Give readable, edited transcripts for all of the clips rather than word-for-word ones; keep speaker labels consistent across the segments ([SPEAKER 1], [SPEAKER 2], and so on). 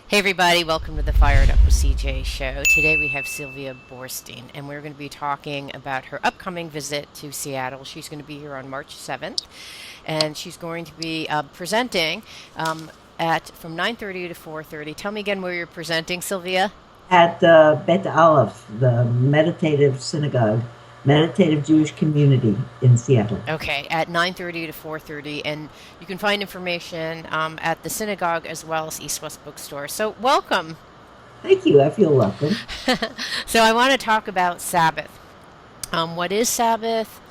[SPEAKER 1] Hey everybody, welcome to the Fired Up with CJ show. Today we have Sylvia Boorstein, and we're going to be talking about her upcoming visit to Seattle. She's going to be here on March 7th, and she's going to be presenting at from 9:30 to 4:30. Tell me again where you're presenting, Sylvia.
[SPEAKER 2] At Bet Aleph, the meditative synagogue, meditative Jewish community in Seattle.
[SPEAKER 1] Okay, at 9:30 to 4:30, and you can find information at the synagogue as well as East West Bookstore. So welcome.
[SPEAKER 2] Thank you. I feel welcome.
[SPEAKER 1] So I want to talk about Sabbath. What is Sabbath?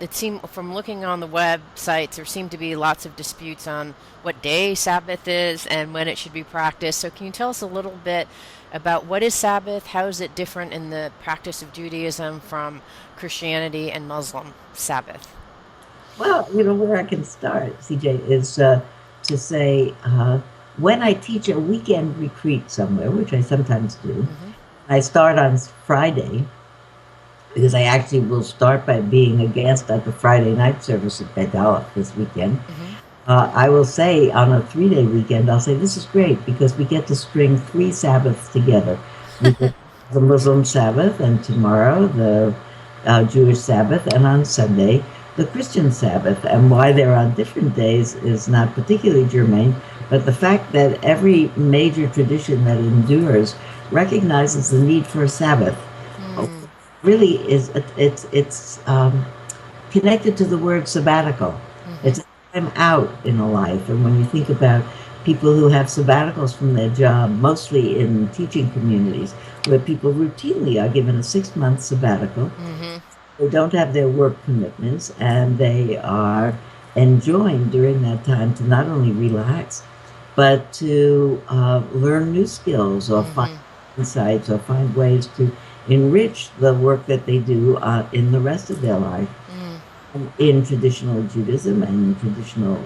[SPEAKER 1] It seemed from looking on the websites, there seem to be lots of disputes on what day Sabbath is and when it should be practiced. So, can you tell us a little bit about what is Sabbath? How is it different in the practice of Judaism from Christianity and Muslim Sabbath?
[SPEAKER 2] Well, where I can start, CJ, is to say when I teach a weekend retreat somewhere, which I sometimes do,
[SPEAKER 1] Hmm.
[SPEAKER 2] I start on Friday because I actually will start by being a guest at the Friday night service at Bet Aleph this weekend.
[SPEAKER 1] Hmm.
[SPEAKER 2] I will say on a 3-day weekend, I'll say this is great because we get to string 3 Sabbaths together. We get the Muslim Sabbath, and tomorrow the Jewish Sabbath, and on Sunday the Christian Sabbath. And why they're on different days is not particularly germane, but the fact that every major tradition that endures recognizes the need for a Sabbath
[SPEAKER 1] Mm.
[SPEAKER 2] really is connected to the word sabbatical.
[SPEAKER 1] Hmm.
[SPEAKER 2] It's a time out in a life. And when you think about people who have sabbaticals from their job, mostly in teaching communities, where people routinely are given a 6-month sabbatical,
[SPEAKER 1] Hmm.
[SPEAKER 2] they don't have their work commitments, and they are enjoying during that time to not only relax, but to learn new skills or find
[SPEAKER 1] Hmm.
[SPEAKER 2] insights or find ways to enrich the work that they do in the rest of their life.
[SPEAKER 1] Mm.
[SPEAKER 2] In traditional Judaism and traditional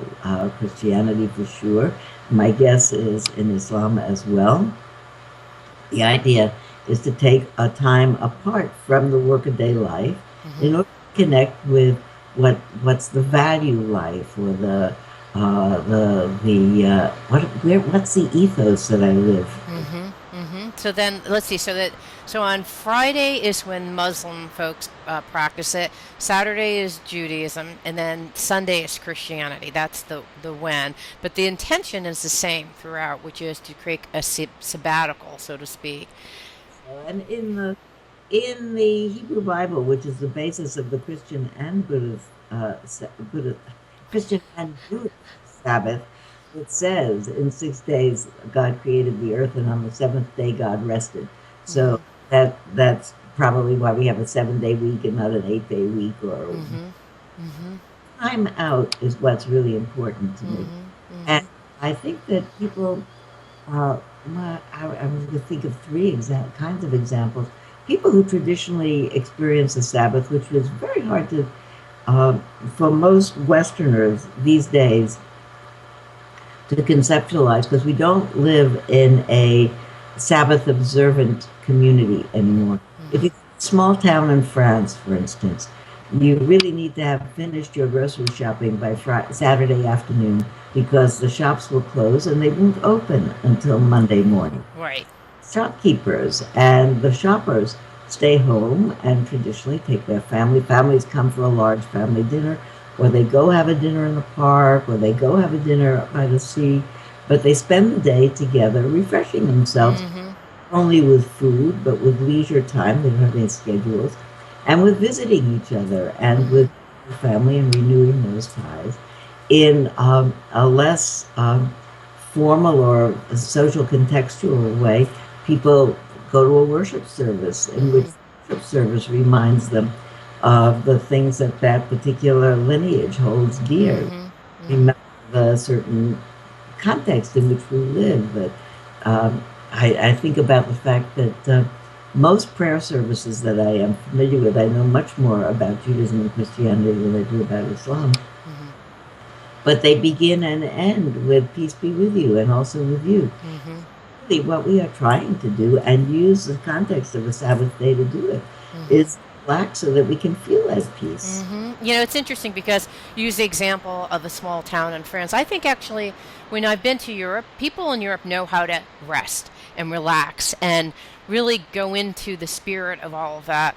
[SPEAKER 2] Christianity for sure. My guess is in Islam as well. The idea is to take a time apart from the workaday life in
[SPEAKER 1] Hmm.
[SPEAKER 2] order to connect with what's the value life or what's the ethos that I live.
[SPEAKER 1] Hmm. Hmm. So then, let's see. So on Friday is when Muslim folks practice it. Saturday is Judaism, and then Sunday is Christianity. That's the when. But the intention is the same throughout, which is to create a sabbatical, so to speak.
[SPEAKER 2] And in the Hebrew Bible, which is the basis of the Christian and Buddhist Christian and Jewish Sabbath, it says in 6 days God created the earth, and on the seventh day God rested. So
[SPEAKER 1] Hmm.
[SPEAKER 2] that's probably why we have a 7-day week and not an 8-day week. Or
[SPEAKER 1] Hmm. Hmm.
[SPEAKER 2] time out is what's really important to me.
[SPEAKER 1] Hmm.
[SPEAKER 2] And
[SPEAKER 1] Hmm.
[SPEAKER 2] I think that people I'm going to think of three kinds of examples. People who traditionally experience the Sabbath, which was very hard uh, for most Westerners these days to conceptualize, because we don't live in a Sabbath observant community anymore. If you
[SPEAKER 1] Hmm.
[SPEAKER 2] small town in France, for instance, you really need to have finished your grocery shopping by Saturday afternoon because the shops will close and they won't open until Monday morning.
[SPEAKER 1] Right.
[SPEAKER 2] Shopkeepers and the shoppers stay home and traditionally take their families come for a large family dinner, or they go have a dinner in the park, or they go have a dinner by the sea, but they spend the day together refreshing themselves,
[SPEAKER 1] Hmm.
[SPEAKER 2] not only with food but with leisure time. They don't have any schedules, and with visiting each other and with
[SPEAKER 1] Hmm.
[SPEAKER 2] the family and renewing those ties in a less formal or a social contextual way. People go to a worship service in which
[SPEAKER 1] Hmm.
[SPEAKER 2] the worship service reminds them of the things that that particular lineage holds dear.
[SPEAKER 1] Hmm. Hmm.
[SPEAKER 2] Remember the certain context in which we live. That I think about the fact that most prayer services that I am familiar with, I know much more about Judaism and Christianity than I do about Islam,
[SPEAKER 1] Hmm.
[SPEAKER 2] but they begin and end with peace be with you and also with you.
[SPEAKER 1] Hmm.
[SPEAKER 2] Really what we are trying to do, and use the context of a Sabbath day to do it, is
[SPEAKER 1] Hmm.
[SPEAKER 2] relax so that we can feel at peace.
[SPEAKER 1] You know, it's interesting because you use the example of a small town in France. I think actually, when I've been to Europe, people in Europe know how to rest and relax and really go into the spirit of all of that.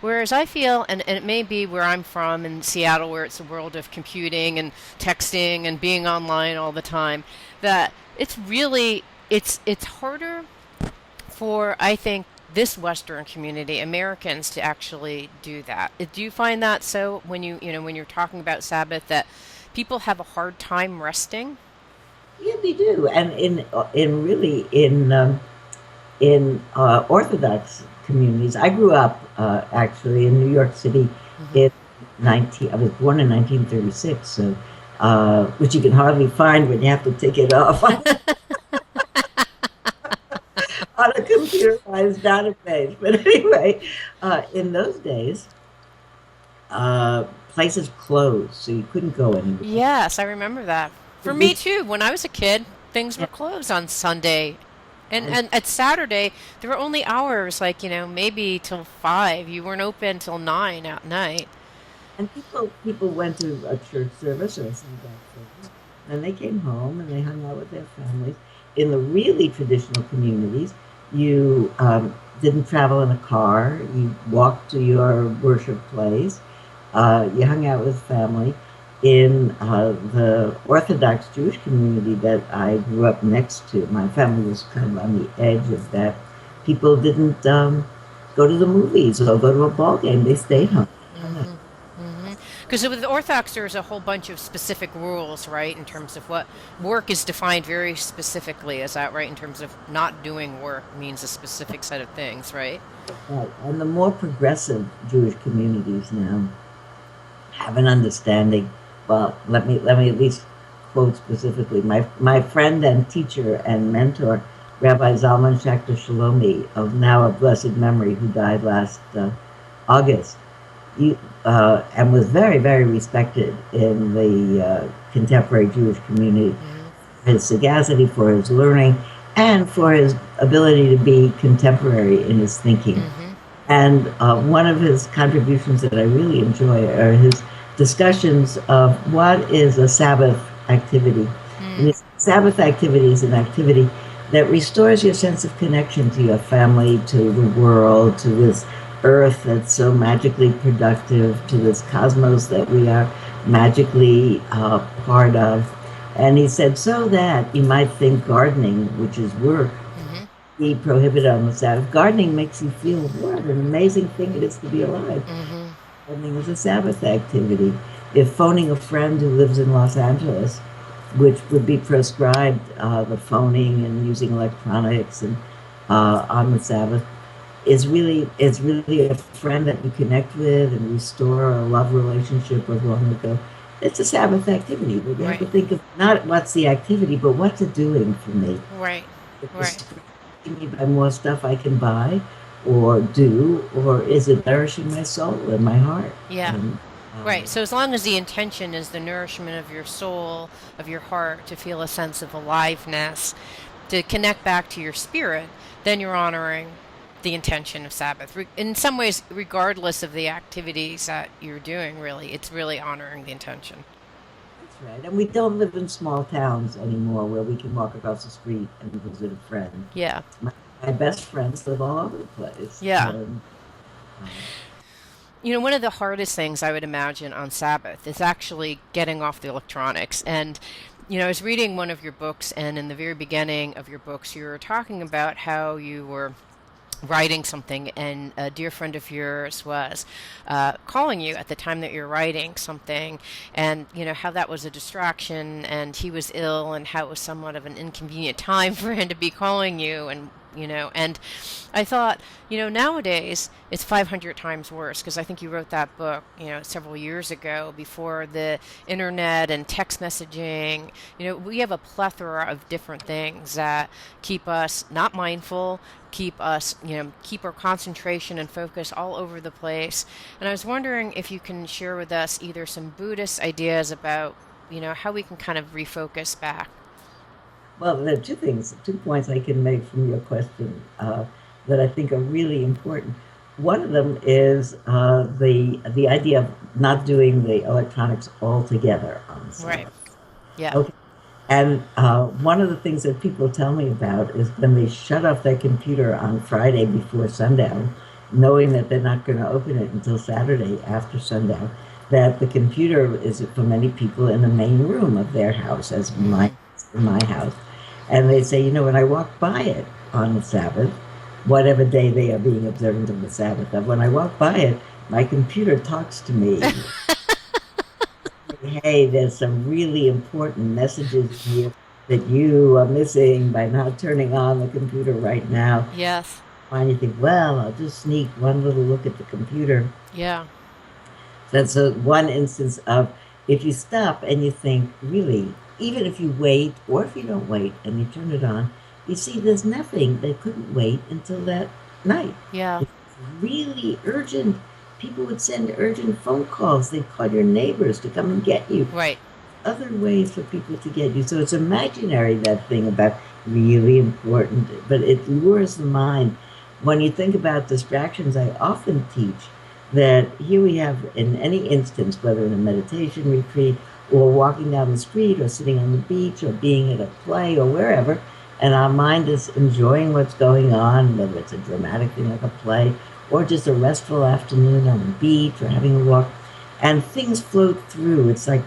[SPEAKER 1] Whereas I feel, and it may be where I'm from in Seattle, where it's a world of computing and texting and being online all the time, that it's really it's harder for, I think, this Western community, Americans, to actually do that. Do you find that so when when you're talking about Sabbath that people have a hard time resting?
[SPEAKER 2] Yeah, they do, and in really in Orthodox communities. I grew up actually in New York City
[SPEAKER 1] Hmm.
[SPEAKER 2] in 19. I was born in 1936, so which you can hardly find when you have to take it off on a computerized database. But anyway, in those days, places closed, so you couldn't go anywhere.
[SPEAKER 1] Yes, I remember that.
[SPEAKER 2] The
[SPEAKER 1] For me
[SPEAKER 2] big,
[SPEAKER 1] too, when I was a kid, things were
[SPEAKER 2] yeah,
[SPEAKER 1] closed on Sunday. And,
[SPEAKER 2] and
[SPEAKER 1] and at Saturday, there were only hours, like, maybe till 5. You weren't open till 9 at night.
[SPEAKER 2] and people went to a church service or a synagogue service, and they came home and they hung out with their families. In the really traditional communities, you didn't travel in a car. You walked to your worship place. You hung out with family. In the Orthodox Jewish community that I grew up next to, my family was kind of on the edge of that. People didn't go to the movies or go to a ball game. They stayed home.
[SPEAKER 1] Mm-hmm. Mm-hmm. Because with Orthodox, there's a whole bunch of specific rules, right, in terms of what work is defined very specifically. Is that right? In terms of not doing work means a specific set of things, right?
[SPEAKER 2] Right. And the more progressive Jewish communities now have an understanding. Well, let me at least quote specifically. My friend and teacher and mentor, Rabbi Zalman Schachter Shalomi, of now a blessed memory, who died last August, and was very respected in the contemporary Jewish community
[SPEAKER 1] Mm-hmm.
[SPEAKER 2] for his sagacity, for his learning, and for his ability to be contemporary in his thinking.
[SPEAKER 1] Mm-hmm.
[SPEAKER 2] And one of his contributions that I really enjoy are his discussions of what is a Sabbath activity. And
[SPEAKER 1] Mm.
[SPEAKER 2] his Sabbath activity is an activity that restores your sense of connection to your family, to the world, to this earth that's so magically productive, to this cosmos that we are magically part of. And he said, so that you might think gardening, which is work,
[SPEAKER 1] Mm-hmm.
[SPEAKER 2] be prohibited on the Sabbath. Gardening makes you feel what an amazing thing it is to be alive.
[SPEAKER 1] Mm-hmm.
[SPEAKER 2] Gardening is a Sabbath activity. If phoning a friend who lives in Los Angeles, which would be proscribed, the phoning and using electronics and on the Sabbath, is really a friend that you connect with and restore a love relationship of long ago. It's a Sabbath activity, but you have to
[SPEAKER 1] Right.
[SPEAKER 2] think of not what's the activity, but what's it doing for me.
[SPEAKER 1] Right.
[SPEAKER 2] Is it
[SPEAKER 1] Right.
[SPEAKER 2] distracting me by more stuff I can buy or do, or is it nourishing my soul and my heart?
[SPEAKER 1] Yeah.
[SPEAKER 2] And
[SPEAKER 1] Right. So as long as the intention is the nourishment of your soul, of your heart, to feel a sense of aliveness, to connect back to your spirit, then you're honoring the intention of Sabbath. In some ways, regardless of the activities that you're doing, really, it's really honoring the intention.
[SPEAKER 2] that's right. And we don't live in small towns anymore where we can walk across the street and visit a friend.
[SPEAKER 1] Yeah.
[SPEAKER 2] My best friends live all over the place.
[SPEAKER 1] Yeah.
[SPEAKER 2] And uh,
[SPEAKER 1] One of the hardest things I would imagine on Sabbath is actually getting off the electronics. And, I was reading one of your books, and in the very beginning of your books, you were talking about how you were writing something, and a dear friend of yours was calling you at the time that you're writing something, and how that was a distraction, and he was ill, and how it was somewhat of an inconvenient time for him to be calling you, and I thought, nowadays it's 500 times worse because I think you wrote that book, several years ago before the internet and text messaging. We have a plethora of different things that keep us not mindful, keep us, keep our concentration and focus all over the place. And I was wondering if you can share with us either some Buddhist ideas about, how we can kind of refocus back.
[SPEAKER 2] well, there are 2 points I can make from your question that I think are really important. one of them is the idea of not doing the electronics altogether on
[SPEAKER 1] Right.
[SPEAKER 2] Sabbath.
[SPEAKER 1] Yeah.
[SPEAKER 2] Okay. And one of the things that people tell me about is when they shut off their computer on Friday before sundown, knowing that they're not going to open it until Saturday after sundown, that the computer is for many people in the main room of their house, as
[SPEAKER 1] Mm-hmm.
[SPEAKER 2] my house. And they say, when I walk by it on the Sabbath, whatever day they are being observant of the Sabbath of, when I walk by it, my computer talks to me. Hey, there's some really important messages in here that you are missing by not turning on the computer right now.
[SPEAKER 1] Yes.
[SPEAKER 2] And you think, well, I'll just sneak one little look at the computer.
[SPEAKER 1] Yeah.
[SPEAKER 2] That's one instance of if you stop and you think, really, even if you wait or if you don't wait and you turn it on, you see there's nothing that couldn't wait until that night.
[SPEAKER 1] Yeah.
[SPEAKER 2] It's really urgent. People would send urgent phone calls. They'd call your neighbors to come and get you.
[SPEAKER 1] Right.
[SPEAKER 2] Other ways for people to get you. So it's imaginary, that thing about really important, but it lures the mind. When you think about distractions, I often teach that here we have, in any instance, whether in a meditation retreat or walking down the street or sitting on the beach or being at a play or wherever, and our mind is enjoying what's going on, whether it's a dramatic thing like a play or just a restful afternoon on the beach or having a walk, and things float through. It's like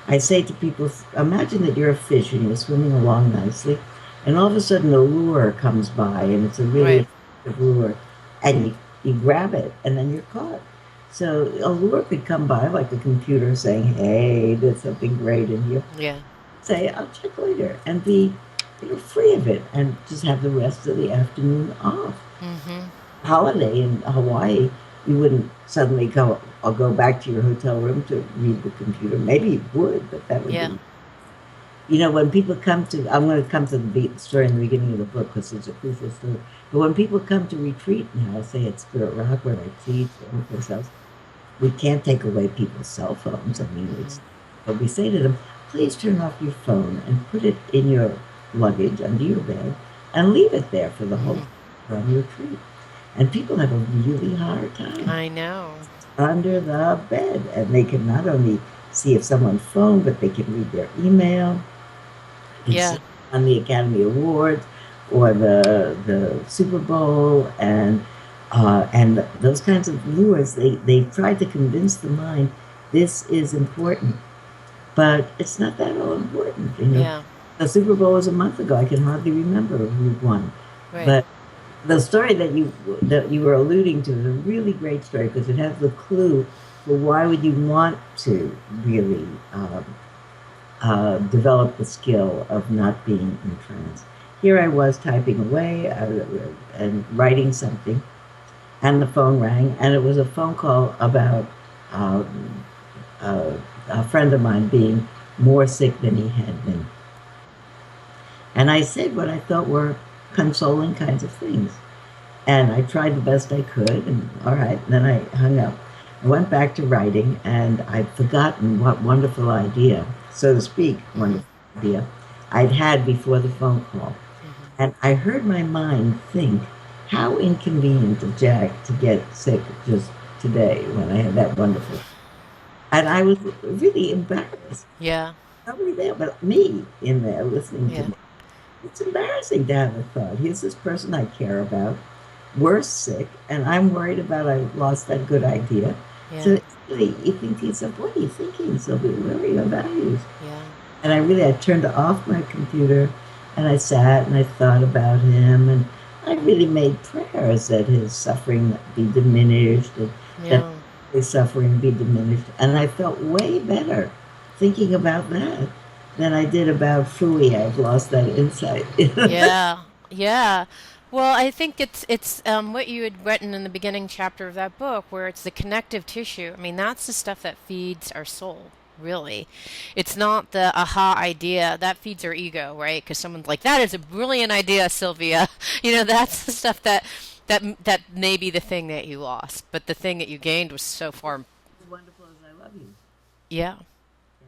[SPEAKER 2] I say to people, imagine that you're a fish and you're swimming along nicely, and all of a sudden a lure comes by, and it's a really
[SPEAKER 1] Right.
[SPEAKER 2] effective lure, and you grab it, and then you're caught. So a lure could come by like a computer saying, "Hey, there's something great in here."
[SPEAKER 1] Yeah.
[SPEAKER 2] Say, "I'll check later," and be free of it, and just have the rest of the afternoon off.
[SPEAKER 1] Mm-hmm.
[SPEAKER 2] Holiday in Hawaii, you wouldn't suddenly go, I'll go back to your hotel room to read the computer. Maybe you would, but that would
[SPEAKER 1] Yeah.
[SPEAKER 2] be, when people come to, I'm going to come to the story in the beginning of the book because it's a crucial story. But when people come to retreat now, say at Spirit Rock where I teach or anyplace else, we can't take away people's cell phones. I mean,
[SPEAKER 1] Mm-hmm.
[SPEAKER 2] but we say to them, please turn off your phone and put it in your luggage under your bed and leave it there for the whole
[SPEAKER 1] Mm-hmm.
[SPEAKER 2] time you're on your retreat. And people have a really hard time
[SPEAKER 1] I know.
[SPEAKER 2] under the bed. And they can not only see if someone phoned, but they can read their email. They can see
[SPEAKER 1] Yeah.
[SPEAKER 2] on the Academy Awards or the Super Bowl and those kinds of lures. They try to convince the mind this is important, but it's not that all important.
[SPEAKER 1] Yeah.
[SPEAKER 2] The Super Bowl was a month ago. I can hardly remember who won,
[SPEAKER 1] Right.
[SPEAKER 2] but the story that you were alluding to is a really great story because it has the clue for why would you want to really develop the skill of not being in trance. Here I was typing away and writing something, and the phone rang, and it was a phone call about um, uh, a friend of mine being more sick than he had been. And I said what I thought were consoling kinds of things. And I tried the best I could, and all right, and then I hung up. I went back to writing, and I'd forgotten what wonderful idea, so to speak,
[SPEAKER 1] Mm-hmm.
[SPEAKER 2] wonderful idea, I'd had before the phone call.
[SPEAKER 1] Mm-hmm.
[SPEAKER 2] And I heard my mind think, how inconvenient of Jack to get sick just today when I had that wonderful. And I was really embarrassed.
[SPEAKER 1] Yeah.
[SPEAKER 2] Nobody there but me in there listening to
[SPEAKER 1] Yeah.
[SPEAKER 2] me. It's embarrassing to have a thought. Here's this person I care about. We're sick, and I'm worried about I lost that good idea.
[SPEAKER 1] Yeah.
[SPEAKER 2] So really, you think to yourself, what are you thinking, Sylvia? Where are your values?
[SPEAKER 1] Yeah.
[SPEAKER 2] And I turned off my computer, and I sat and I thought about him, and I really made prayers that his suffering be diminished, and that
[SPEAKER 1] Yeah.
[SPEAKER 2] his suffering be diminished. And I felt way better thinking about that than I did about Fui. I've lost that insight.
[SPEAKER 1] Yeah. Yeah. Well, I think it's what you had written in the beginning chapter of that book, where it's the connective tissue. I mean, that's the stuff that feeds our soul, really. It's not the aha idea that feeds our ego, right? Because someone's like, "That is a brilliant idea, Sylvia." That's the stuff that may be the thing that you lost, but the thing that you gained was so far.
[SPEAKER 2] As wonderful as I love you.
[SPEAKER 1] Yeah.
[SPEAKER 2] Yeah.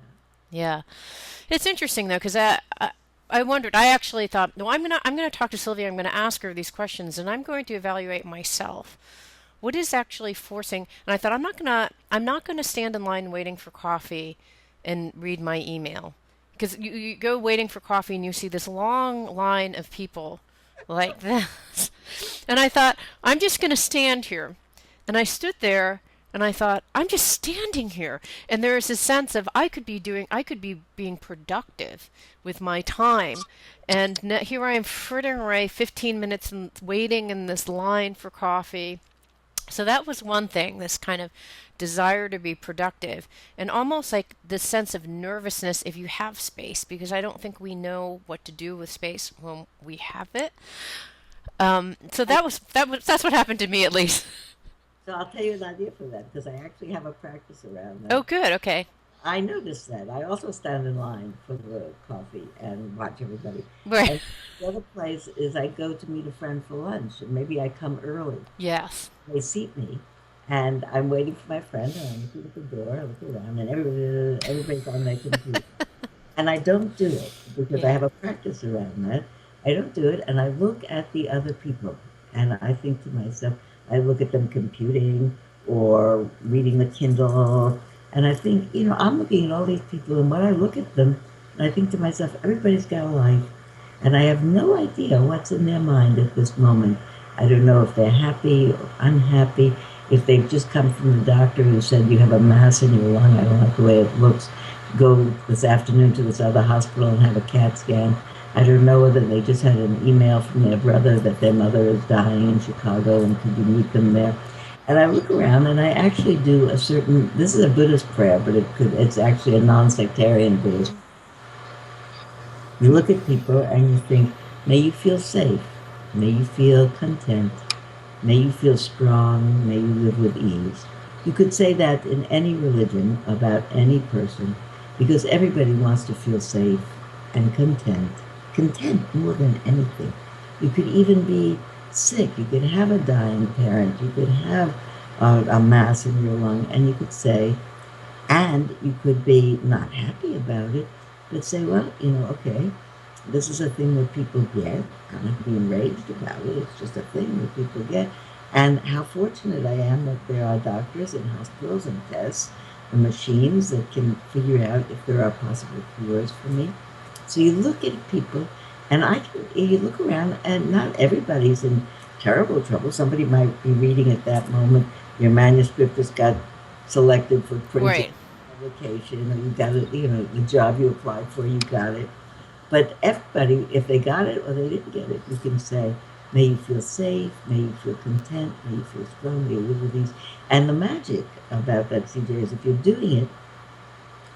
[SPEAKER 1] Yeah. It's interesting though, because I wondered. I actually thought, no, I'm gonna talk to Sylvia. I'm gonna ask her these questions, and I'm going to evaluate myself. What is actually forcing? And I thought I'm not gonna stand in line waiting for coffee and read my email, because you go waiting for coffee and you see this long line of people like this, and I thought I'm just gonna stand here, and I stood there. And I thought, I'm just standing here. And there is a sense of I could be being productive with my time. And here I am frittering away 15 minutes and waiting in this line for coffee. So that was one thing, this kind of desire to be productive, and almost like this sense of nervousness if you have space, because I don't think we know what to do with space when we have it. So that's what happened to me at least.
[SPEAKER 2] So I'll tell you an idea for that because I actually have a practice around that.
[SPEAKER 1] Oh, good. Okay.
[SPEAKER 2] I noticed that. I also stand in line for the coffee and watch everybody.
[SPEAKER 1] Right.
[SPEAKER 2] And the other place is I go to meet a friend for lunch, and maybe I come early.
[SPEAKER 1] Yes.
[SPEAKER 2] They seat me, and I'm waiting for my friend, and I'm looking at the door, I look around, and everybody's on their computer. And I don't do it because I
[SPEAKER 1] Yeah.
[SPEAKER 2] have a practice around that. I don't do it, and I look at the other people, and I think to myself, I look at them computing or reading the Kindle, and I think, I'm looking at all these people, and when I look at them, I think to myself, everybody's got a life, and I have no idea what's in their mind at this moment. I don't know if they're happy or unhappy, if they've just come from the doctor who said you have a mass in your lung, I don't like the way it looks, go this afternoon to this other hospital and have a CAT scan. I don't know whether they just had an email from their brother that their mother is dying in Chicago and could you meet them there. And I look around and I actually do this is a Buddhist prayer, but it's actually a non-sectarian Buddhist. You look at people and you think, may you feel safe, may you feel content, may you feel strong, may you live with ease. You could say that in any religion about any person because everybody wants to feel safe and content more than anything. You could even be sick. You could have a dying parent. You could have a mass in your lung, and you could say, and you could be not happy about it, but say, well, okay, this is a thing that people get. I'm not being enraged about it. It's just a thing that people get. And how fortunate I am that there are doctors and hospitals and tests and machines that can figure out if there are possible cures for me. So you look at people, and you look around, and not everybody's in terrible trouble. Somebody might be reading at that moment. Your manuscript just got selected for printing
[SPEAKER 1] Right.
[SPEAKER 2] publication, or you got it, the job you applied for, you got it. But everybody, if they got it or they didn't get it, you can say, may you feel safe, may you feel content, may you feel strong, may you live with ease. And the magic about that, CJ, is if you're doing it,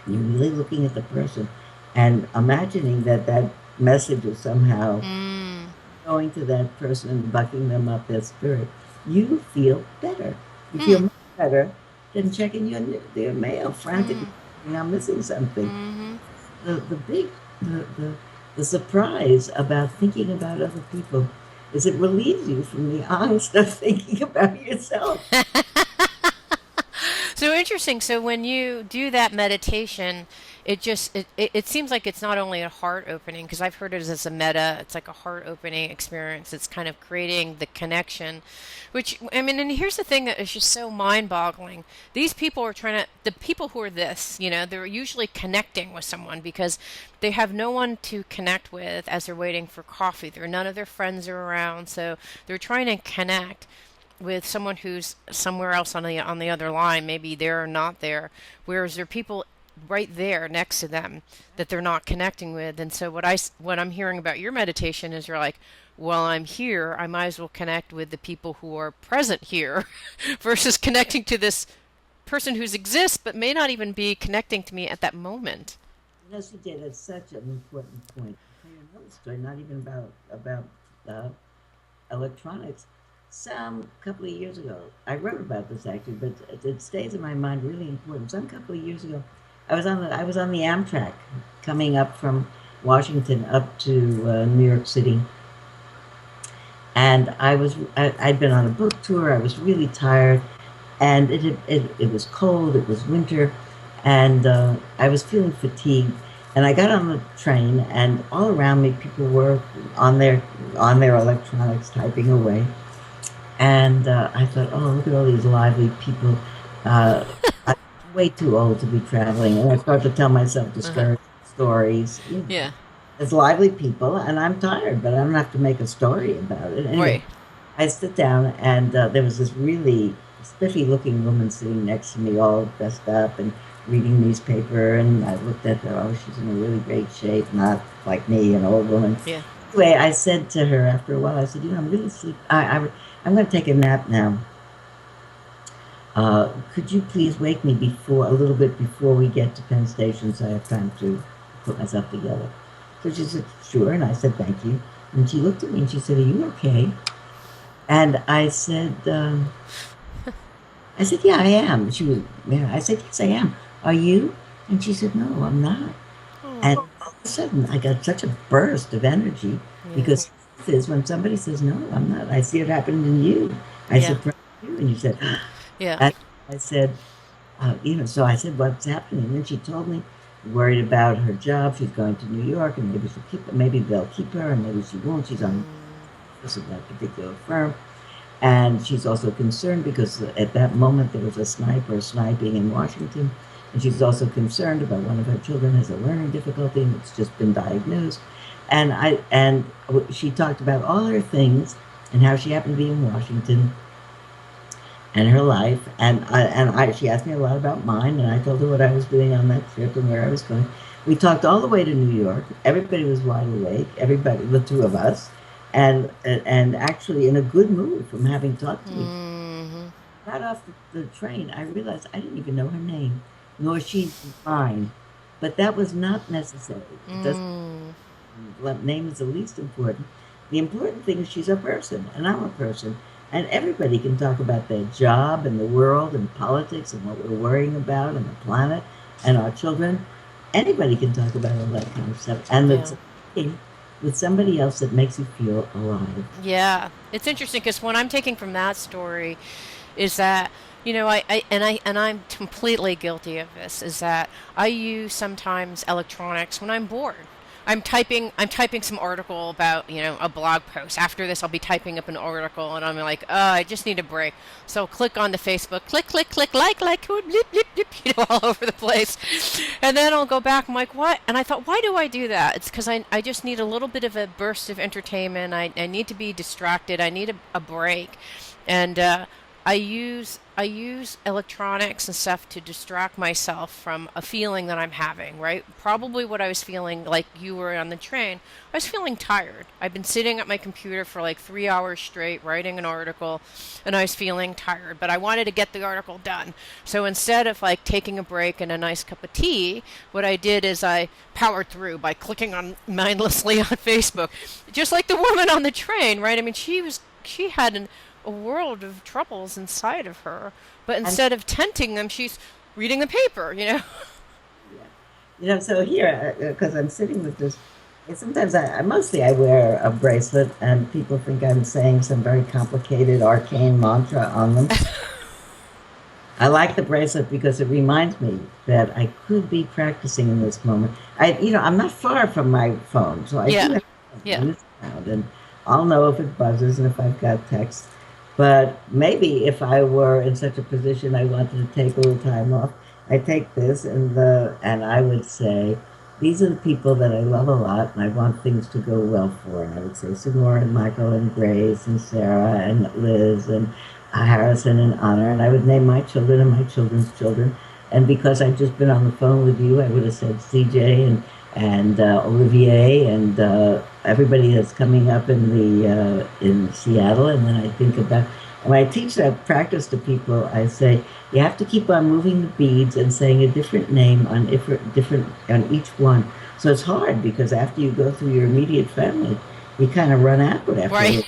[SPEAKER 2] you're really looking at the person and imagining that message is somehow
[SPEAKER 1] Mm.
[SPEAKER 2] going to that person and bucking them up their spirit, you feel better. You feel
[SPEAKER 1] Hmm.
[SPEAKER 2] much better than checking their mail frantically.
[SPEAKER 1] Mm.
[SPEAKER 2] Thinking, I'm missing something.
[SPEAKER 1] Mm-hmm.
[SPEAKER 2] The surprise about thinking about other people is it relieves you from the angst of thinking about yourself.
[SPEAKER 1] So interesting. So when you do that meditation, it seems like it's not only a heart opening, because I've heard it as a meta, it's like a heart opening experience. It's kind of creating the connection, which, I mean, and here's the thing that is just so mind boggling. These people are the people who are this, they're usually connecting with someone because they have no one to connect with as they're waiting for coffee. None of their friends are around, so they're trying to connect with someone who's somewhere else on the other line, maybe they're not there, whereas there are people right there next to them that they're not connecting with. And so what I'm hearing about your meditation is you're like, well, I'm here, I might as well connect with the people who are present here versus connecting to this person who exists but may not even be connecting to me at that moment.
[SPEAKER 2] CJ, that's such an important point. I'll tell you another story, not even about uh, electronics. Some couple of years ago, I wrote about this actually, but it stays in my mind really important. Some couple of years ago, I was on the Amtrak coming up from Washington up to New York City, and I'd been on a book tour. I was really tired, and it was cold. It was winter, and I was feeling fatigued. And I got on the train, and all around me, people were on their on their electronics typing away. And I thought, oh, look at all these lively people. I'm way too old to be traveling. And I started to tell myself
[SPEAKER 1] Uh-huh.
[SPEAKER 2] discouraging stories.
[SPEAKER 1] Yeah.
[SPEAKER 2] There's lively people, and I'm tired, but I don't have to make a story about it. Anyway,
[SPEAKER 1] Right.
[SPEAKER 2] I sit down, and there was this really spiffy looking woman sitting next to me, all dressed up and reading newspaper. And I looked at her, oh, she's in a really great shape, not like me, an old woman.
[SPEAKER 1] Yeah.
[SPEAKER 2] Anyway, I said to her after a while, I said, I'm really sleep. I'm going to take a nap now. Could you please wake me before a little bit before we get to Penn Station so I have time to put myself together? So she said, sure. And I said, thank you. And she looked at me and she said, are you okay? And I said, yeah, I am. She was, yeah. I said, yes, I am. Are you? And she said, no, I'm not. And
[SPEAKER 1] Oh.
[SPEAKER 2] all of a sudden, I got such a burst of energy
[SPEAKER 1] Yeah.
[SPEAKER 2] because this is when somebody says, no, I'm not. I see it happening in you. I
[SPEAKER 1] Yeah.
[SPEAKER 2] said, "Right, you." And you said,
[SPEAKER 1] Yeah.
[SPEAKER 2] and I said, so I said, what's happening? And then she told me, worried about her job. She's going to New York, and maybe she'll keep, maybe they'll keep her, and maybe she won't. She's on
[SPEAKER 1] Mm.
[SPEAKER 2] this of that particular firm. And she's also concerned because at that moment there was a sniper sniping in Washington. And she's also concerned about one of her children has a learning difficulty and it's just been diagnosed. And she talked about all her things and how she happened to be in Washington and her life. She asked me a lot about mine, and I told her what I was doing on that trip and where I was going. We talked all the way to New York. Everybody was wide awake. Everybody, the two of us, and actually in a good mood from having talked to each other.
[SPEAKER 1] Mm-hmm.
[SPEAKER 2] Got off the train, I realized I didn't even know her name, nor she mine. But that was not necessary. It doesn't.
[SPEAKER 1] Mm.
[SPEAKER 2] Name is the least important. The important thing is she's a person, and I'm a person, and everybody can talk about their job and the world and politics and what we're worrying about and the planet and our children. Anybody can talk about all that kind of stuff, and it's
[SPEAKER 1] Yeah.
[SPEAKER 2] with somebody else that makes you feel alive.
[SPEAKER 1] Yeah. It's interesting because what I'm taking from that story is that I'm completely guilty of this is that I use sometimes electronics when I'm bored. I'm typing some article about, a blog post. After this I'll be typing up an article and I'm like, oh, I just need a break. So I'll click on the Facebook, click, click, click, like, blip, blip, blip, all over the place. And then I'll go back, I'm like, what? And I thought, why do I do that? It's because I just need a little bit of a burst of entertainment. I need to be distracted. I need a break. And I use electronics and stuff to distract myself from a feeling that I'm having, right? Probably what I was feeling like you were on the train. I was feeling tired. I've been sitting at my computer for like 3 hours straight writing an article and I was feeling tired, but I wanted to get the article done. So instead of like taking a break and a nice cup of tea, what I did is I powered through by clicking on mindlessly on Facebook, just like the woman on the train, right? I mean, she had a world of troubles inside of her. But
[SPEAKER 2] And
[SPEAKER 1] instead of tenting them, she's reading the paper.
[SPEAKER 2] yeah, so here because I'm sitting with this. And sometimes I mostly I wear a bracelet, and people think I'm saying some very complicated arcane mantra on them. I like the bracelet because it reminds me that I could be practicing in this moment. I'm not far from my phone, so I do
[SPEAKER 1] Yeah,
[SPEAKER 2] have
[SPEAKER 1] yeah,
[SPEAKER 2] and it's around, and I'll know if it buzzes and if I've got text. But maybe if I were in such a position I wanted to take a little time off, I take this and I would say, these are the people that I love a lot and I want things to go well for. And I would say Signora and Michael and Grace and Sarah and Liz and Harrison and Honor, and I would name my children and my children's children. And because I'd just been on the phone with you, I would have said CJ and Olivier and everybody that's coming up in Seattle. And then I think about when I teach that practice to people, I say you have to keep on moving the beads and saying a different name on different on each one. So it's hard because after you go through your immediate family, you kind of run out after a
[SPEAKER 1] right,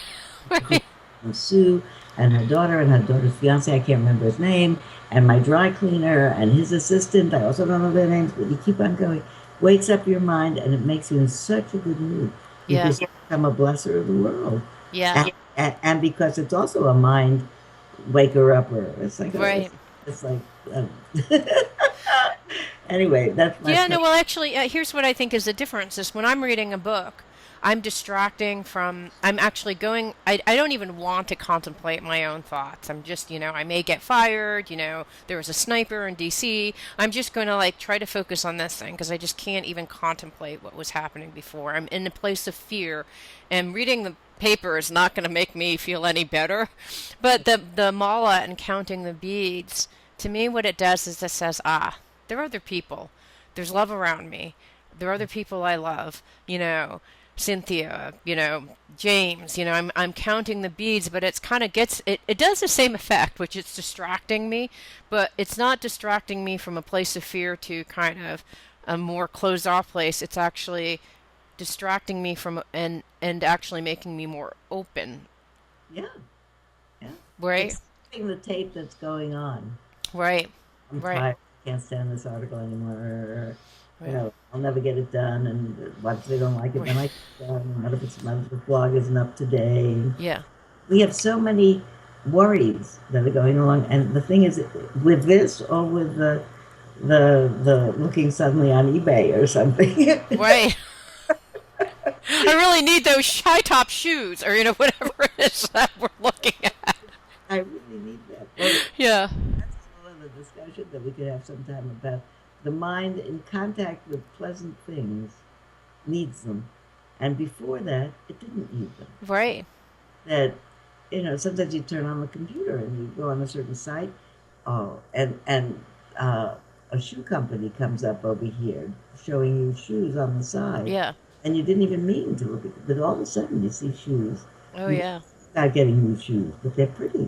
[SPEAKER 2] little.
[SPEAKER 1] right.
[SPEAKER 2] And Sue and her daughter's fiance, I can't remember his name, and my dry cleaner and his assistant, I also don't know their names, but you keep on going. Wakes up your mind and it makes you in such a good mood
[SPEAKER 1] Yeah,
[SPEAKER 2] because you become a blesser of the world.
[SPEAKER 1] yeah,
[SPEAKER 2] And because it's also a mind waker upper. It's like
[SPEAKER 1] right.
[SPEAKER 2] it's like um, Anyway, that's my
[SPEAKER 1] Yeah, no,
[SPEAKER 2] point.
[SPEAKER 1] well, actually, here's what I think is the difference is when I'm reading a book, I'm distracting from, I'm actually going, I don't even want to contemplate my own thoughts. I'm just, I may get fired, there was a sniper in DC. I'm just going to like try to focus on this thing because I just can't even contemplate what was happening before. I'm in a place of fear, and reading the paper is not going to make me feel any better. But the mala and counting the beads, to me, what it does is it says, there are other people. There's love around me. There are other people I love, Cynthia, James, I'm counting the beads, but it's kind of it does the same effect, which it's distracting me, but it's not distracting me from a place of fear to kind of a more closed off place. It's actually distracting me from and actually making me more open,
[SPEAKER 2] Yeah, yeah.
[SPEAKER 1] right?
[SPEAKER 2] It's the tape that's going on.
[SPEAKER 1] Right.
[SPEAKER 2] I'm
[SPEAKER 1] Right.
[SPEAKER 2] tired. I can't stand this article anymore.
[SPEAKER 1] Right.
[SPEAKER 2] I'll never get it done. And what if they don't like it?
[SPEAKER 1] Right.
[SPEAKER 2] Then I get it done. What if the blog isn't up to date?
[SPEAKER 1] Yeah.
[SPEAKER 2] We have so many worries that are going along. And the thing is, with this or with the looking suddenly on eBay or something.
[SPEAKER 1] Right. I really need those high top shoes, or whatever it is that we're looking at.
[SPEAKER 2] I really need that. Well,
[SPEAKER 1] Yeah.
[SPEAKER 2] that's a whole other discussion that we could have sometime about the mind in contact with pleasant things needs them. And before that, it didn't need them.
[SPEAKER 1] Right.
[SPEAKER 2] That, sometimes you turn on the computer and you go on a certain site, and a shoe company comes up over here showing you shoes on the side,
[SPEAKER 1] Yeah.
[SPEAKER 2] and you didn't even mean to look at it, but all of a sudden you see shoes.
[SPEAKER 1] Oh
[SPEAKER 2] You
[SPEAKER 1] yeah.
[SPEAKER 2] start getting new shoes, but they're pretty.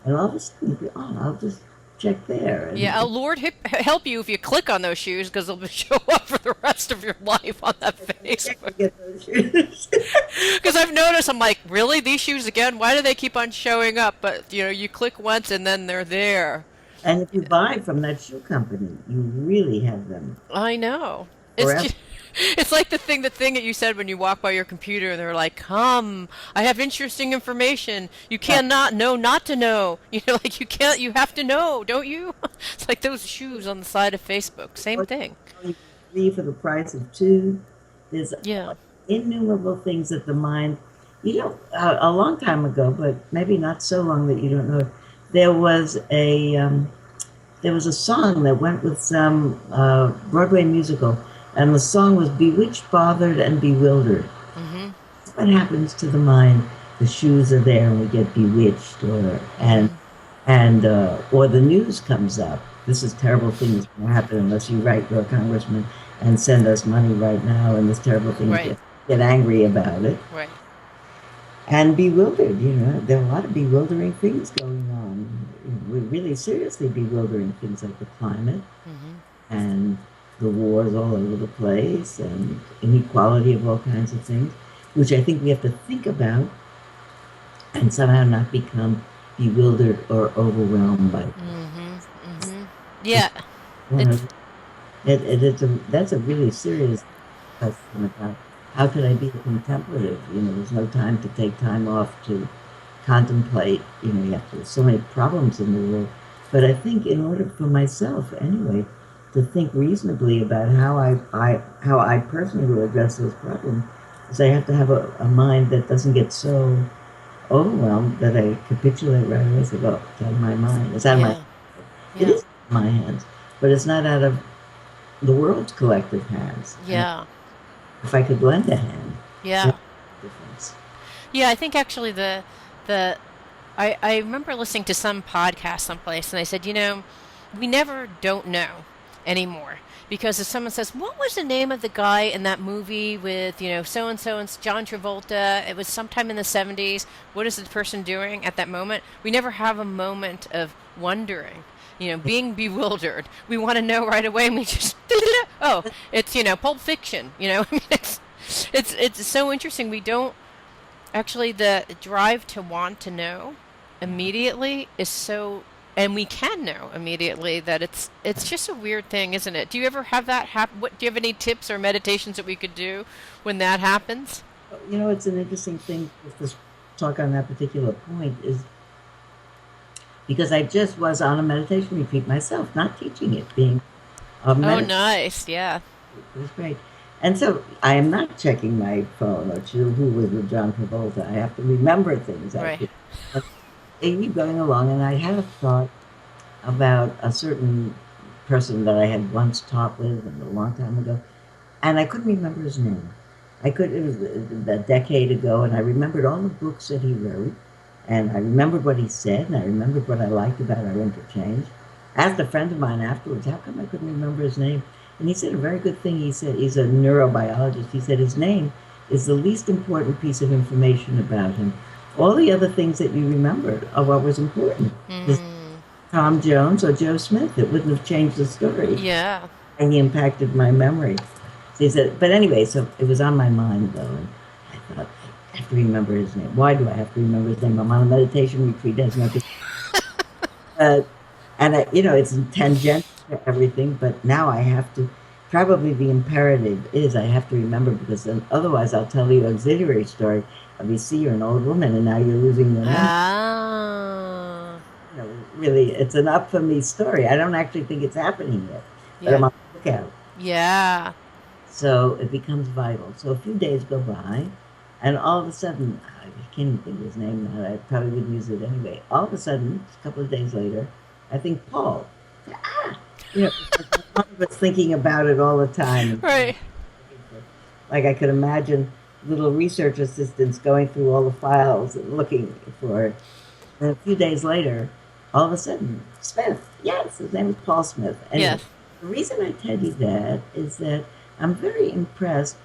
[SPEAKER 2] And all of a sudden you go, oh, I'll just check there.
[SPEAKER 1] Yeah. Oh Lord, help you if you click on those shoes because they'll show up for the rest of your life on that
[SPEAKER 2] Check to
[SPEAKER 1] Facebook.
[SPEAKER 2] get those shoes.
[SPEAKER 1] Because I've noticed, I'm like, really, these shoes again? Why do they keep on showing up? But you click once and then they're there.
[SPEAKER 2] And if you buy from that shoe company, you really have them
[SPEAKER 1] I know. It's
[SPEAKER 2] forever.
[SPEAKER 1] just, it's like the thing that you said when you walk by your computer and they're like, "Come, I have interesting information. You cannot know not to know. Like you can't. You have to know, don't you?" It's like those shoes on the side of Facebook. Same
[SPEAKER 2] Or
[SPEAKER 1] thing.
[SPEAKER 2] you get three for the price of two. There's
[SPEAKER 1] Yeah.
[SPEAKER 2] innumerable things that the mind, a long time ago, but maybe not so long that you don't know. There was a song that went with some Broadway musical, and the song was "Bewitched, Bothered, and Bewildered."
[SPEAKER 1] Mhm.
[SPEAKER 2] What happens to the mind? The shoes are there, and we get bewitched,
[SPEAKER 1] Mhm.
[SPEAKER 2] or the news comes up. This is terrible thing that's going to happen unless you write your congressman and send us money right now, and this terrible thing,
[SPEAKER 1] Right.
[SPEAKER 2] get angry about it.
[SPEAKER 1] Right.
[SPEAKER 2] And bewildered, there are a lot of bewildering things going on. Really seriously bewildering things like the climate
[SPEAKER 1] Mhm.
[SPEAKER 2] and the wars all over the place and inequality of all kinds of things, which I think we have to think about and somehow not become bewildered or overwhelmed by.
[SPEAKER 1] Mhm. Mhm. Yeah.
[SPEAKER 2] One
[SPEAKER 1] It's
[SPEAKER 2] of that's a really serious question about how could I be a contemplative? There's no time to take time off to contemplate. There's so many problems in the world. But I think in order for myself, anyway, to think reasonably about how I personally will address those problems, is I have to have a mind that doesn't get so overwhelmed that I capitulate right away. Say, well, it's out of my mind. It's out of my.
[SPEAKER 1] yeah.
[SPEAKER 2] It
[SPEAKER 1] Yeah.
[SPEAKER 2] is out of my hands, but it's not out of the world's collective hands. And
[SPEAKER 1] Yeah.
[SPEAKER 2] if I could lend a hand,
[SPEAKER 1] Yeah.
[SPEAKER 2] that's the difference.
[SPEAKER 1] Yeah, I think actually the I remember listening to some podcast someplace and they said, we never don't know anymore. Because if someone says, what was the name of the guy in that movie with, so and so and John Travolta? It was sometime in the 70s. What is the person doing at that moment? We never have a moment of wondering, being bewildered. We want to know right away and we just, oh, it's, Pulp Fiction, I mean, it's so interesting. We don't actually, the drive to want to know immediately is so, and we can know immediately that it's just a weird thing, isn't it? Do you ever have that happen? What do you have any tips or meditations that we could do when that happens?
[SPEAKER 2] It's an interesting thing with this talk on that particular point is because I just was on a meditation retreat myself, not teaching it, being
[SPEAKER 1] Oh,
[SPEAKER 2] Meditation.
[SPEAKER 1] nice. Yeah.
[SPEAKER 2] It was great. And so I am not checking my phone or who was with John Travolta. I have to remember things. I
[SPEAKER 1] Right.
[SPEAKER 2] think. But they keep going along, and I had a thought about a certain person that I had once taught with and a long time ago, and I couldn't remember his name. It was a decade ago, and I remembered all the books that he wrote, and I remembered what he said, and I remembered what I liked about our interchange. I asked a friend of mine afterwards, how come I couldn't remember his name? And he said a very good thing. He said, he's a neurobiologist. He said his name is the least important piece of information about him. All the other things that you remembered are what was important. His
[SPEAKER 1] Mm.
[SPEAKER 2] Tom Jones or Joe Smith, it wouldn't have changed the story.
[SPEAKER 1] Yeah.
[SPEAKER 2] And he impacted my memory. So he said, but anyway, so it was on my mind though, and I thought, I have to remember his name. Why do I have to remember his name? I'm on a meditation retreat. It has nothing. Uh, and it's tangential to everything, but now I have to. Probably the imperative is I have to remember because then otherwise I'll tell you an auxiliary story of you see you're an old woman and now you're losing your memory.
[SPEAKER 1] Ah.
[SPEAKER 2] Really, it's an up for me story. I don't actually think it's happening yet, but I'm
[SPEAKER 1] Yeah.
[SPEAKER 2] on the lookout.
[SPEAKER 1] Yeah.
[SPEAKER 2] So it becomes vital. So a few days go by, and all of a sudden, I can't even think of his name now. I probably wouldn't use it anyway. All of a sudden, a couple of days later, I think Paul. Ah, it's like one of us thinking about it all the time, and
[SPEAKER 1] Right.
[SPEAKER 2] looking for, like I could imagine little research assistants going through all the files and looking for it. And a few days later, all of a sudden, Smith. Yes, his name is Paul Smith. Anyway,
[SPEAKER 1] Yes.
[SPEAKER 2] the reason I tell you that is that I'm very impressed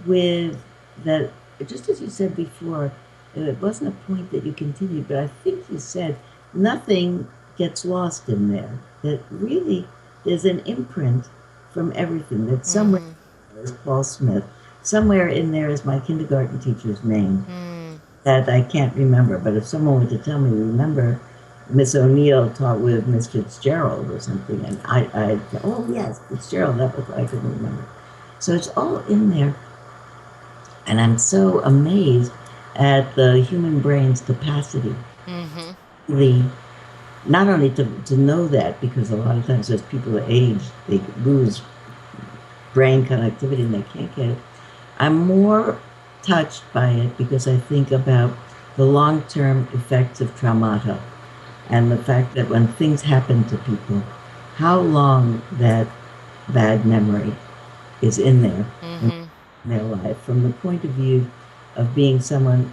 [SPEAKER 2] with that. Just as you said before, it wasn't a point that you continued, but I think you said nothing gets lost in there. That really there's an imprint from everything. That somewhere
[SPEAKER 1] Mm-hmm.
[SPEAKER 2] is Paul Smith. Somewhere in there is my kindergarten teacher's name
[SPEAKER 1] Mm.
[SPEAKER 2] that I can't remember. But if someone were to tell me, remember, Miss O'Neill taught with Miss Fitzgerald or something, and oh yes, Fitzgerald, that was what I couldn't remember. So it's all in there, and I'm so amazed at the human brain's capacity,
[SPEAKER 1] Mm-hmm.
[SPEAKER 2] the not only to know that, because a lot of times as people age, they lose brain connectivity and they can't get it. I'm more touched by it because I think about the long-term effects of traumata and the fact that when things happen to people, how long that bad memory is in there in
[SPEAKER 1] Mm-hmm.
[SPEAKER 2] their life. From the point of view of being someone,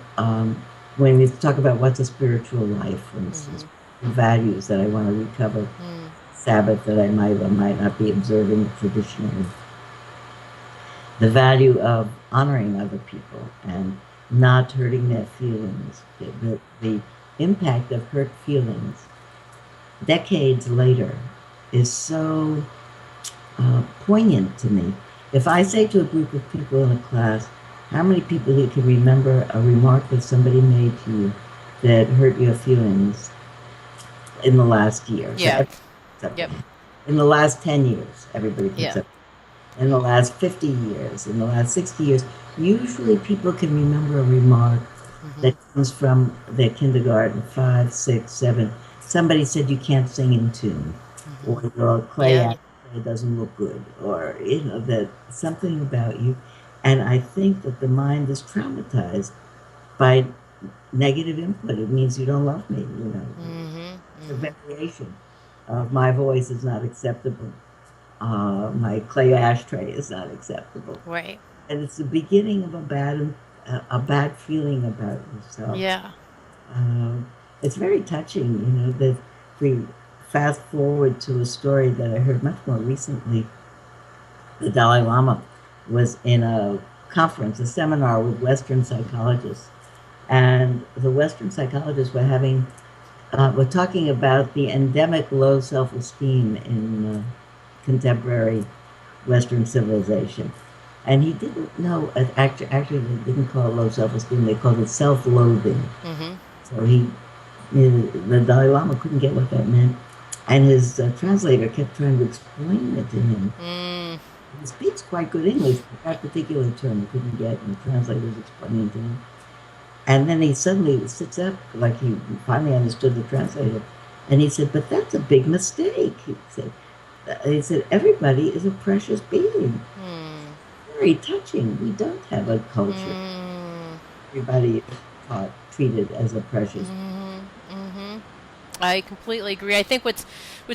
[SPEAKER 2] when we talk about what's a spiritual life, for instance,
[SPEAKER 1] Mm-hmm.
[SPEAKER 2] values that I want to recover,
[SPEAKER 1] Mm.
[SPEAKER 2] Sabbath that I might or might not be observing traditionally, the value of honoring other people and not hurting their feelings, the impact of hurt feelings decades later is so poignant to me. If I say to a group of people in a class, how many people here can remember a remark that somebody made to you that hurt your feelings in the last year? So
[SPEAKER 1] Yeah.
[SPEAKER 2] everybody picks up
[SPEAKER 1] Yep.
[SPEAKER 2] their hand. In the last 10 years, everybody picks
[SPEAKER 1] Yeah.
[SPEAKER 2] up. In the last 50 years, in the last 60 years, usually people can remember a remark
[SPEAKER 1] Mm-hmm.
[SPEAKER 2] that comes from their kindergarten, 5, 6, 7. Somebody said you can't sing in tune,
[SPEAKER 1] Mm-hmm.
[SPEAKER 2] or your clay
[SPEAKER 1] Yeah.
[SPEAKER 2] ashtray doesn't look good, or that something about you. And I think that the mind is traumatized by negative input. It means you don't love me.
[SPEAKER 1] Mm-hmm.
[SPEAKER 2] The
[SPEAKER 1] Mm-hmm.
[SPEAKER 2] variation of my voice is not acceptable. My clay ashtray is not acceptable,
[SPEAKER 1] Right.
[SPEAKER 2] and it's the beginning of a bad feeling about yourself.
[SPEAKER 1] Yeah.
[SPEAKER 2] Um, it's very touching, that if we fast forward to a story that I heard much more recently. The Dalai Lama was in a conference, a seminar with Western psychologists, and the Western psychologists were talking about the endemic low self-esteem in contemporary Western civilization. And he didn't know, actually, they didn't call it low self-esteem, they called it self-loathing.
[SPEAKER 1] Mm-hmm.
[SPEAKER 2] So the Dalai Lama couldn't get what that meant. And his translator kept trying to explain it to him.
[SPEAKER 1] Mm.
[SPEAKER 2] He speaks quite good English, but that particular term he couldn't get, and the translator's explaining to him. And then he suddenly sits up, like he finally understood the translator. And he said, but that's a big mistake, he said. he said, everybody is a precious being.
[SPEAKER 1] Hmm.
[SPEAKER 2] Very touching. We don't have a culture.
[SPEAKER 1] Hmm.
[SPEAKER 2] Everybody is taught, treated as a precious.
[SPEAKER 1] Hmm. Hmm. I completely agree. I think what's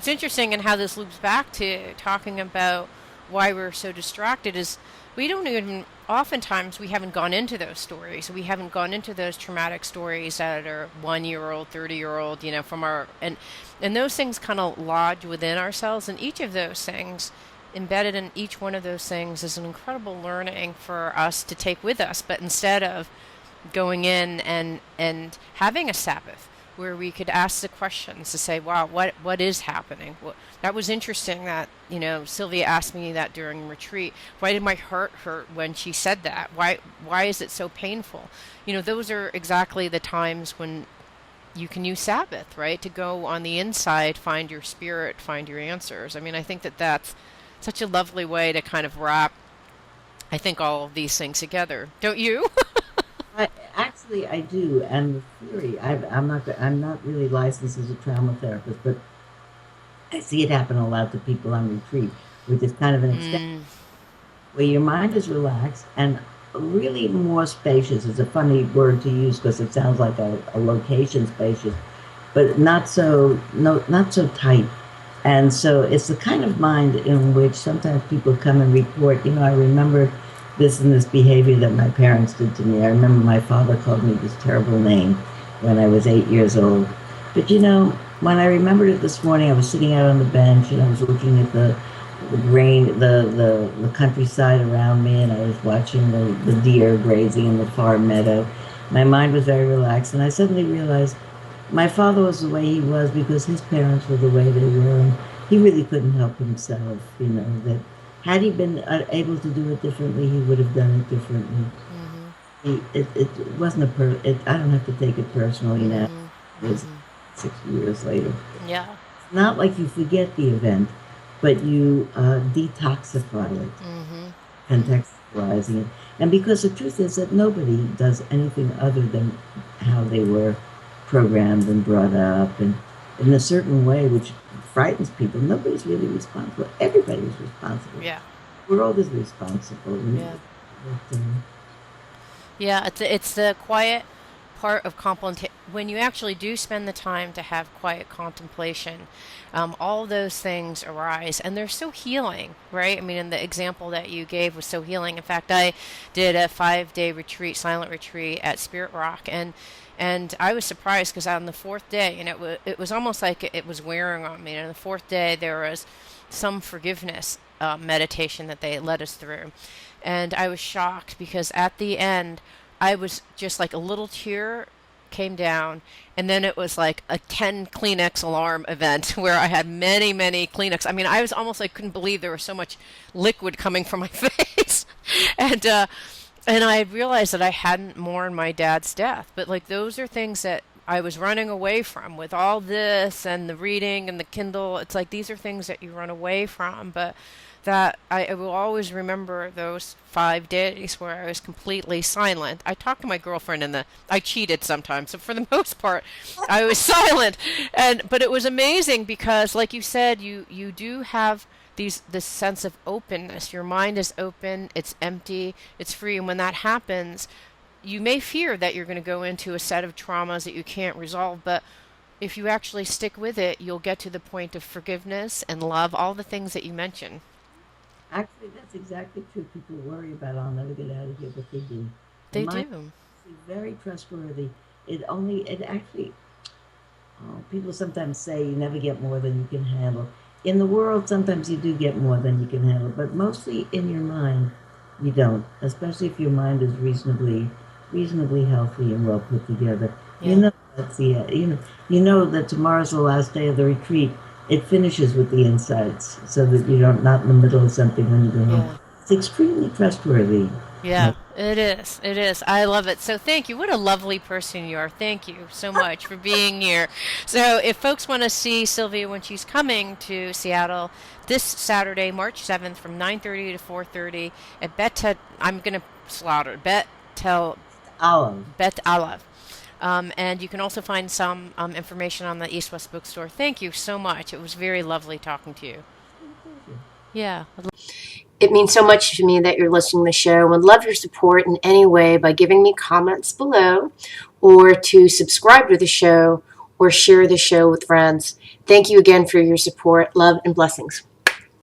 [SPEAKER 1] interesting and how this loops back to talking about why we're so distracted is we don't even oftentimes we haven't gone into those stories. We haven't gone into those traumatic stories that are 1 year old, 30-year old, from our and those things kind of lodge within ourselves, and each of those things embedded in each one of those things is an incredible learning for us to take with us. But instead of going in and having a Sabbath where we could ask the questions to say, "Wow, what is happening?" That was interesting. That Sylvia asked me that during retreat. Why did my heart hurt when she said that? Why is it so painful? Those are exactly the times when you can use Sabbath, right? To go on the inside, find your spirit, find your answers. I mean, I think that that's such a lovely way to kind of wrap, I think, all of these things together. Don't you?
[SPEAKER 2] Actually, I do, and the theory. I'm not really licensed as a trauma therapist, but I see it happen a lot to people on retreat, which is kind of an extent
[SPEAKER 1] Mm,
[SPEAKER 2] where your mind is relaxed and really more spacious. It's a funny word to use because it sounds like a location spacious, but not so no not so tight. And so it's the kind of mind in which sometimes people come and report, I remember this and this behavior that my parents did to me. I remember my father called me this terrible name when I was 8 years old. But when I remembered it this morning, I was sitting out on the bench and I was looking at the grain, the countryside around me, and I was watching the deer grazing in the far meadow. My mind was very relaxed, and I suddenly realized my father was the way he was because his parents were the way they were, and he really couldn't help himself. That had he been able to do it differently, he would have done it differently.
[SPEAKER 1] mm-hmm.
[SPEAKER 2] It wasn't I don't have to take it personally now.
[SPEAKER 1] Mm-hmm.
[SPEAKER 2] It was
[SPEAKER 1] Mm-hmm.
[SPEAKER 2] 6 years later.
[SPEAKER 1] Yeah.
[SPEAKER 2] It's not like you forget the event, but you detoxify it,
[SPEAKER 1] Mm-hmm. Mm-hmm.
[SPEAKER 2] contextualizing it. And because the truth is that nobody does anything other than how they were programmed and brought up, and in a certain way, which frightens people. Nobody's really responsible. Everybody's responsible.
[SPEAKER 1] Yeah.
[SPEAKER 2] The world is responsible.
[SPEAKER 1] Yeah. Yeah, it's the quiet part of contemplation. When you actually do spend the time to have quiet contemplation, all those things arise, and they're so healing, right? I mean, and the example that you gave was so healing. In fact, I did a 5-day retreat, silent retreat at Spirit Rock, and I was surprised because on the fourth day, and it was almost like it was wearing on me. And on the fourth day, there was some forgiveness meditation that they led us through. And I was shocked because at the end, I was just like a little tear came down, and then it was like a 10 Kleenex alarm event where I had many, many Kleenex. I mean, I was almost like couldn't believe there was so much liquid coming from my face. and and I realized that I hadn't mourned my dad's death. But like those are things that I was running away from with all this and the reading and the Kindle. It's like these are things that you run away from, but that I will always remember those 5 days where I was completely silent. I talked to my girlfriend and I cheated sometimes, so for the most part, I was silent. But it was amazing because, like you said, you do have this sense of openness. Your mind is open, it's empty, it's free, and when that happens, you may fear that you're going to go into a set of traumas that you can't resolve, but if you actually stick with it, you'll get to the point of forgiveness and love, all the things that you mentioned.
[SPEAKER 2] Actually, that's exactly true. People worry about I'll never get out of here, but they do. The
[SPEAKER 1] They
[SPEAKER 2] mind
[SPEAKER 1] do.
[SPEAKER 2] is very trustworthy. It actually, people sometimes say you never get more than you can handle. In the world, sometimes you do get more than you can handle, but mostly in your mind, you don't. Especially if your mind is reasonably healthy and well put together. You
[SPEAKER 1] Yeah.
[SPEAKER 2] know that's you know that tomorrow's the last day of the retreat. It finishes with the insights, so that you don't not in the middle of something when you go home.
[SPEAKER 1] Yeah.
[SPEAKER 2] It's extremely trustworthy.
[SPEAKER 1] Yeah, it is. It is. I love it. So thank you. What a lovely person you are. Thank you so much for being here. So if folks want to see Sylvia when she's coming to Seattle this Saturday, March 7th from 9:30 to 4:30 at I'm going to slaughter
[SPEAKER 2] Olive.
[SPEAKER 1] Bet Alav. And you can also find some information on the East West Bookstore. Thank you so much. It was very lovely talking to you. Yeah.
[SPEAKER 3] It means so much to me that you're listening to the show. I would love your support in any way by giving me comments below, or to subscribe to the show or share the show with friends. Thank you again for your support. Love and blessings.